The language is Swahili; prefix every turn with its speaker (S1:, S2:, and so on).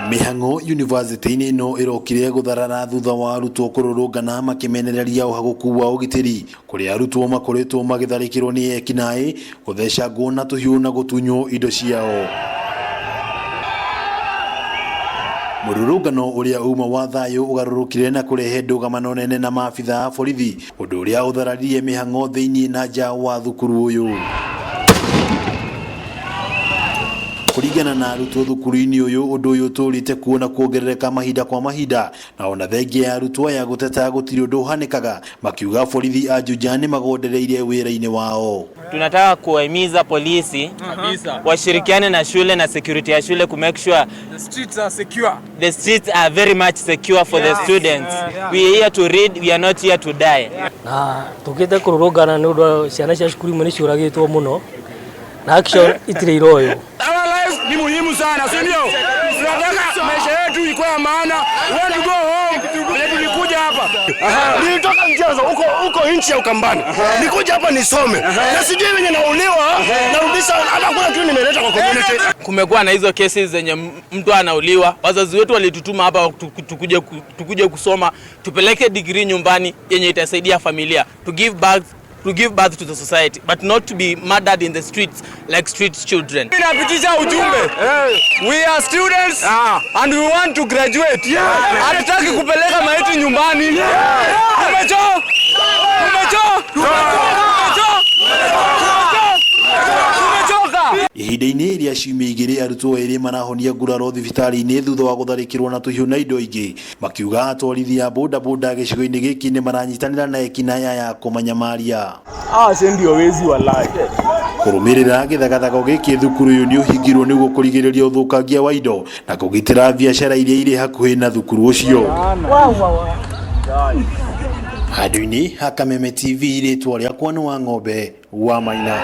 S1: Mihango University no irokire gutharara thutha wa arutwo kururungana makimenereria uhaguku wa ugitiri kuri arutwo makoretwo magitharikirwo ni ekinae gutheca ngo na tuhiu na gutunyo indo ciao. Mururungano uria uma wa thayo ugarurukire na kurehe ndugamano nene na maabitha a borithi undu uria uthararirie mihango thiini na nja wa thukuru uyu. Kurigana na arutwo thukuru-ini uyu undu uyu turite kuona kuongerereka mahinda kwa mahinda na ona thengia ya arutwo ya guteta gutiri undu uhanikaga makiuga borithi a Juja ni magondereire wira-ini wao.
S2: Tunataka kuhimiza polisi washirikiane na shule na security ya shule ku make sure
S3: the streets are secure.
S2: The streets are very much secure for the students. We are here to read, we are not here to die.
S4: Na tukite kururungana ni undu ciana cia cukuru imwe ni ciuragitwo muno na action itire iroyo.
S3: Ni muhimu sana, si ndio? Tunataka maisha yetu ikuwe ya maana. When you go home, tulikuja hapa. Nilitoka mchezo huko nchi ya Ukambani. Nikuja hapa nisome. Na sijui wenye nauliwa, narudisha hata kuna kitu nimeleta kwa community.
S2: Kumekuwa na hizo cases zenye mtu anauliwa. Wazazi wetu walitutuma hapa tukuje kusoma, tupeleke degree nyumbani yenye itasaidia familia. To give birth to the society, but not to be murdered in the streets like street children.
S3: Tunapitisha ujumbe. We are students and we want to graduate. Hatutaki kupeleka maiti nyumbani. Umechoka?
S1: Ihinda-ini iria ciumia igiri arutwo eri marahonia nguraro thibitari-ini thutha wa gutharikirwo na tuhiu na indo ingi makiuga atwarithia boda gicigo-ini giki ni maranyitanira na ekinaya ya kumanyamaria.
S3: Ndio wezi walai.
S1: Kurumirira githagathago giki thukuru uyu ni uhingirwo niguo kurigiriria uthukangia wa indo na kugitira biacara iria iri hakuhi na thukuru ucio. Handũ-ini ha Kameme TV ritwa riakwa ni wa Ng'ombe wa Maina.